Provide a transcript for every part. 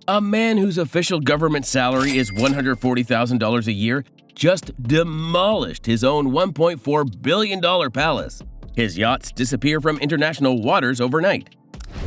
A man whose official government salary is $140,000 a year just demolished his own $1.4 billion palace. His yachts disappear from international waters overnight.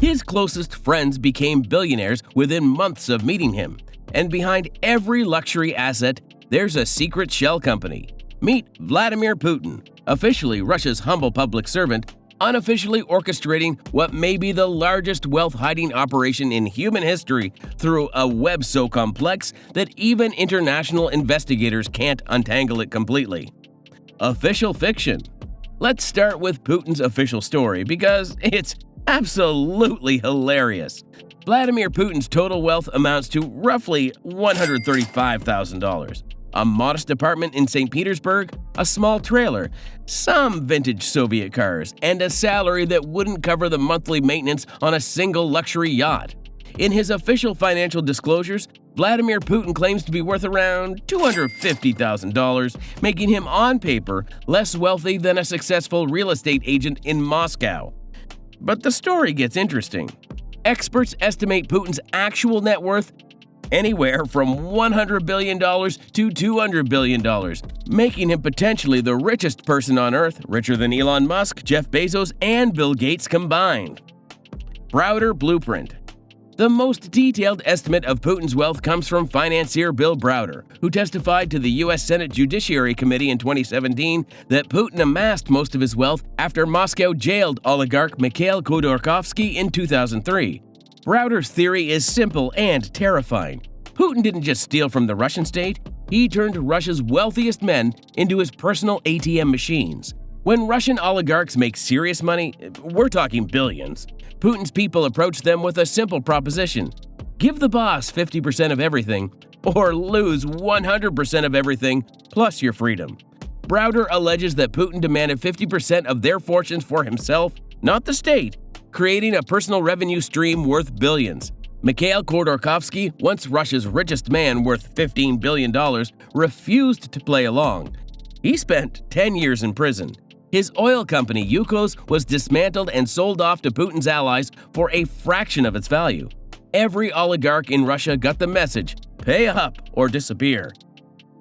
His closest friends became billionaires within months of meeting him. And behind every luxury asset, there's a secret shell company. Meet Vladimir Putin, officially Russia's humble public servant, unofficially orchestrating what may be the largest wealth-hiding operation in human history through a web so complex that even international investigators can't untangle it completely. Official fiction. Let's start with Putin's official story because it's absolutely hilarious. Vladimir Putin's total wealth amounts to roughly $135,000. A modest apartment in St. Petersburg, a small trailer, some vintage Soviet cars, and a salary that wouldn't cover the monthly maintenance on a single luxury yacht. In his official financial disclosures, Vladimir Putin claims to be worth around $250,000, making him on paper less wealthy than a successful real estate agent in Moscow. But the story gets interesting. Experts estimate Putin's actual net worth anywhere from $100 billion to $200 billion, making him potentially the richest person on Earth, richer than Elon Musk, Jeff Bezos, and Bill Gates combined. Browder Blueprint. The most detailed estimate of Putin's wealth comes from financier Bill Browder, who testified to the U.S. Senate Judiciary Committee in 2017 that Putin amassed most of his wealth after Moscow jailed oligarch Mikhail Khodorkovsky in 2003. Browder's theory is simple and terrifying. Putin didn't just steal from the Russian state, he turned Russia's wealthiest men into his personal ATM machines. When Russian oligarchs make serious money, we're talking billions, Putin's people approach them with a simple proposition: give the boss 50% of everything, or lose 100% of everything, plus your freedom. Browder alleges that Putin demanded 50% of their fortunes for himself, not the state, creating a personal revenue stream worth billions. Mikhail Khodorkovsky, once Russia's richest man worth $15 billion, refused to play along. He spent 10 years in prison. His oil company, Yukos, was dismantled and sold off to Putin's allies for a fraction of its value. Every oligarch in Russia got the message: pay up or disappear.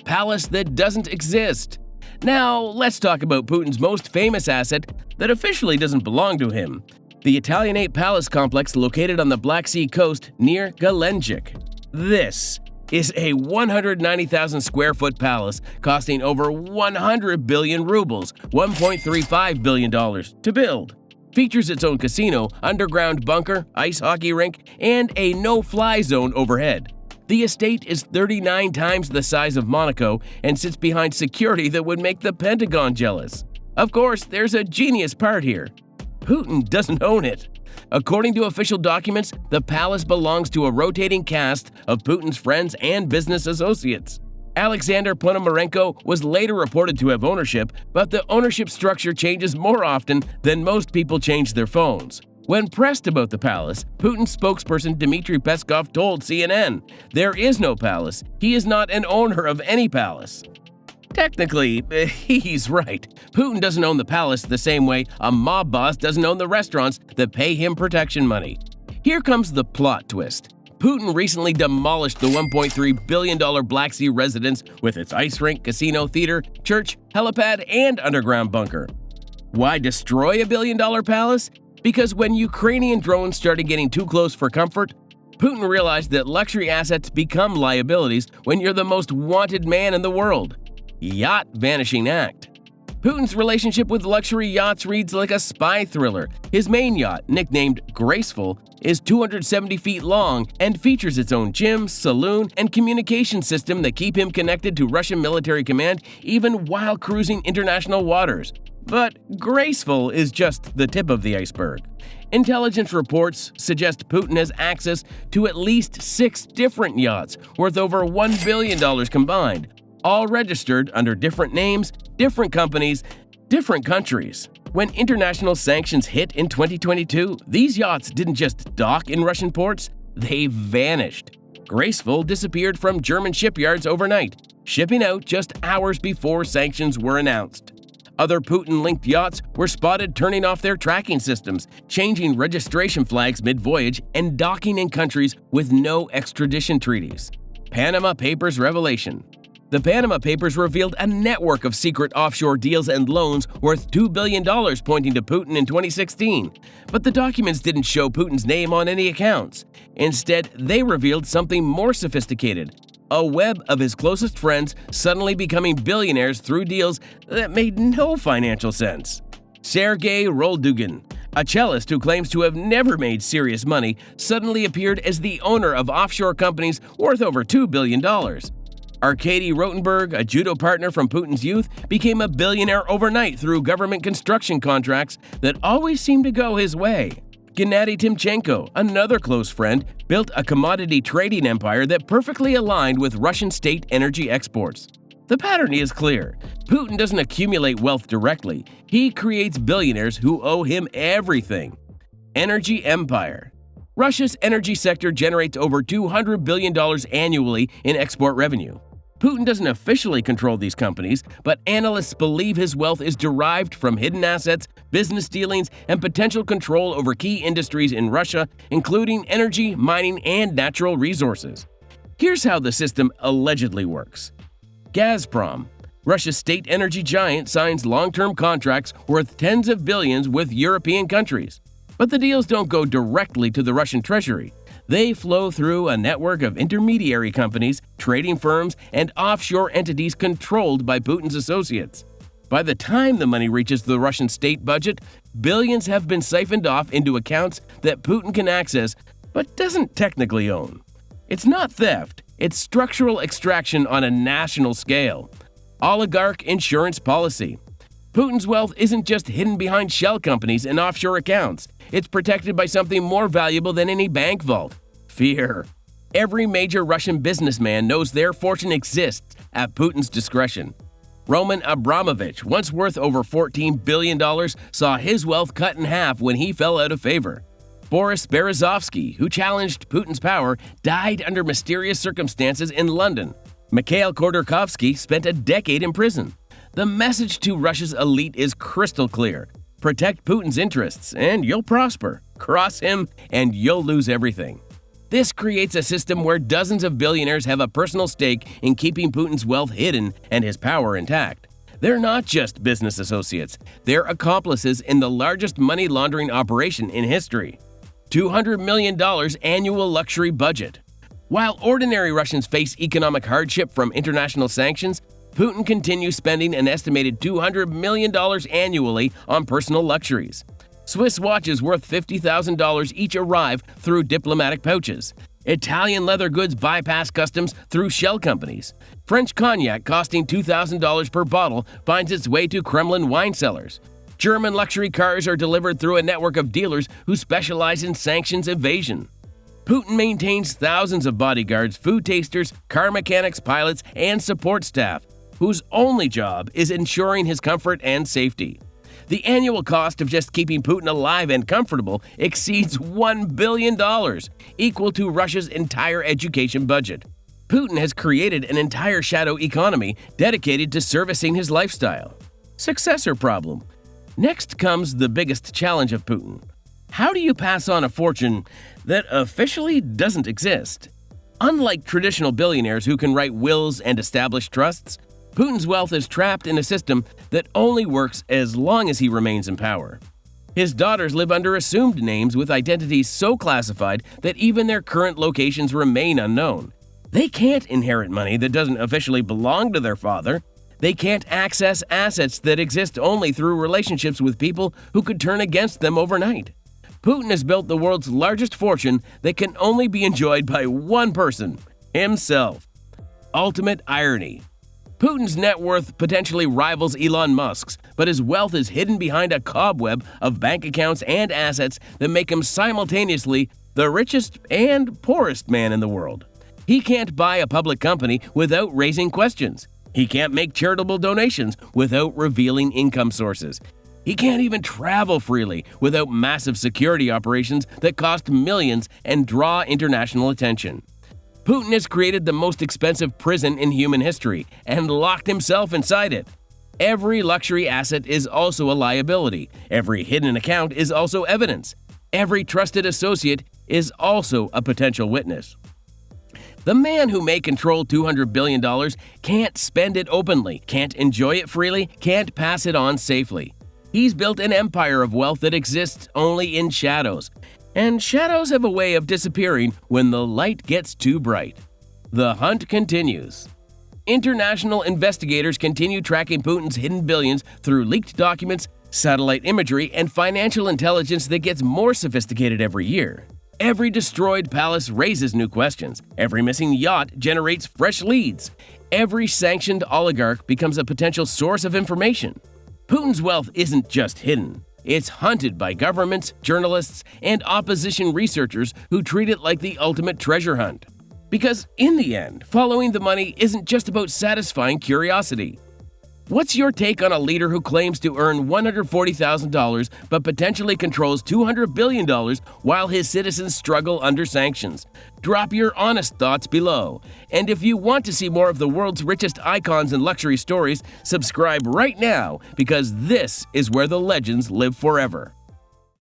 Palace that doesn't exist. Now, let's talk about Putin's most famous asset that officially doesn't belong to him: the Italianate palace complex located on the Black Sea coast near Gelendzhik. This is a 190,000 square foot palace costing over 100 billion rubles, $1.35 billion, to build. Features its own casino, underground bunker, ice hockey rink, and a no-fly zone overhead. The estate is 39 times the size of Monaco and sits behind security that would make the Pentagon jealous. Of course, there's a genius part here. Putin doesn't own it. According to official documents, the palace belongs to a rotating cast of Putin's friends and business associates. Alexander Ponomarenko was later reported to have ownership, but the ownership structure changes more often than most people change their phones. When pressed about the palace, Putin's spokesperson Dmitry Peskov told CNN, "There is no palace. He is not an owner of any palace." Technically, he's right. Putin doesn't own the palace the same way a mob boss doesn't own the restaurants that pay him protection money. Here comes the plot twist. Putin recently demolished the $1.3 billion Black Sea residence with its ice rink, casino, theater, church, helipad, and underground bunker. Why destroy a billion-dollar palace? Because when Ukrainian drones started getting too close for comfort, Putin realized that luxury assets become liabilities when you're the most wanted man in the world. Yacht Vanishing Act. Putin's relationship with luxury yachts reads like a spy thriller. His main yacht, nicknamed Graceful, is 270 feet long and features its own gym, saloon, and communication system that keep him connected to Russian military command even while cruising international waters. But Graceful is just the tip of the iceberg. Intelligence reports suggest Putin has access to at least 6 different yachts worth over $1 billion combined, all registered under different names, different companies, different countries. When international sanctions hit in 2022, these yachts didn't just dock in Russian ports, they vanished. Graceful disappeared from German shipyards overnight, shipping out just hours before sanctions were announced. Other Putin-linked yachts were spotted turning off their tracking systems, changing registration flags mid-voyage, and docking in countries with no extradition treaties. Panama Papers revelation. The Panama Papers revealed a network of secret offshore deals and loans worth $2 billion pointing to Putin in 2016. But the documents didn't show Putin's name on any accounts. Instead, they revealed something more sophisticated: a web of his closest friends suddenly becoming billionaires through deals that made no financial sense. Sergei Roldugin, a cellist who claims to have never made serious money, suddenly appeared as the owner of offshore companies worth over $2 billion. Arkady Rotenberg, a judo partner from Putin's youth, became a billionaire overnight through government construction contracts that always seemed to go his way. Gennady Timchenko, another close friend, built a commodity trading empire that perfectly aligned with Russian state energy exports. The pattern is clear. Putin doesn't accumulate wealth directly. He creates billionaires who owe him everything. Energy empire. Russia's energy sector generates over $200 billion annually in export revenue. Putin doesn't officially control these companies, but analysts believe his wealth is derived from hidden assets, business dealings, and potential control over key industries in Russia, including energy, mining, and natural resources. Here's how the system allegedly works. Gazprom, Russia's state energy giant, signs long-term contracts worth tens of billions with European countries. But the deals don't go directly to the Russian treasury. They flow through a network of intermediary companies, trading firms, and offshore entities controlled by Putin's associates. By the time the money reaches the Russian state budget, billions have been siphoned off into accounts that Putin can access but doesn't technically own. It's not theft, it's structural extraction on a national scale. Oligarch insurance policy. Putin's wealth isn't just hidden behind shell companies and offshore accounts. It's protected by something more valuable than any bank vault: fear. Every major Russian businessman knows their fortune exists at Putin's discretion. Roman Abramovich, once worth over $14 billion, saw his wealth cut in half when he fell out of favor. Boris Berezovsky, who challenged Putin's power, died under mysterious circumstances in London. Mikhail Khodorkovsky spent a decade in prison. The message to Russia's elite is crystal clear: protect Putin's interests and you'll prosper. Cross him and you'll lose everything. This creates a system where dozens of billionaires have a personal stake in keeping Putin's wealth hidden and his power intact. They're not just business associates, they're accomplices in the largest money laundering operation in history. $200 million annual luxury budget. While ordinary Russians face economic hardship from international sanctions, Putin continues spending an estimated $200 million annually on personal luxuries. Swiss watches worth $50,000 each arrive through diplomatic pouches. Italian leather goods bypass customs through shell companies. French cognac costing $2,000 per bottle finds its way to Kremlin wine cellars. German luxury cars are delivered through a network of dealers who specialize in sanctions evasion. Putin maintains thousands of bodyguards, food tasters, car mechanics, pilots, and support staff, whose only job is ensuring his comfort and safety. The annual cost of just keeping Putin alive and comfortable exceeds $1 billion, equal to Russia's entire education budget. Putin has created an entire shadow economy dedicated to servicing his lifestyle. Successor problem. Next comes the biggest challenge of Putin. How do you pass on a fortune that officially doesn't exist? Unlike traditional billionaires who can write wills and establish trusts, Putin's wealth is trapped in a system that only works as long as he remains in power. His daughters live under assumed names with identities so classified that even their current locations remain unknown. They can't inherit money that doesn't officially belong to their father. They can't access assets that exist only through relationships with people who could turn against them overnight. Putin has built the world's largest fortune that can only be enjoyed by one person: himself. Ultimate irony. Putin's net worth potentially rivals Elon Musk's, but his wealth is hidden behind a cobweb of bank accounts and assets that make him simultaneously the richest and poorest man in the world. He can't buy a public company without raising questions. He can't make charitable donations without revealing income sources. He can't even travel freely without massive security operations that cost millions and draw international attention. Putin has created the most expensive prison in human history and locked himself inside it. Every luxury asset is also a liability. Every hidden account is also evidence. Every trusted associate is also a potential witness. The man who may control $200 billion can't spend it openly, can't enjoy it freely, can't pass it on safely. He's built an empire of wealth that exists only in shadows. And shadows have a way of disappearing when the light gets too bright. The hunt continues. International investigators continue tracking Putin's hidden billions through leaked documents, satellite imagery, and financial intelligence that gets more sophisticated every year. Every destroyed palace raises new questions. Every missing yacht generates fresh leads. Every sanctioned oligarch becomes a potential source of information. Putin's wealth isn't just hidden. It's hunted by governments, journalists, and opposition researchers who treat it like the ultimate treasure hunt. Because in the end, following the money isn't just about satisfying curiosity. What's your take on a leader who claims to earn $140,000 but potentially controls $200 billion while his citizens struggle under sanctions? Drop your honest thoughts below. And if you want to see more of the world's richest icons and luxury stories, subscribe right now because this is where the legends live forever.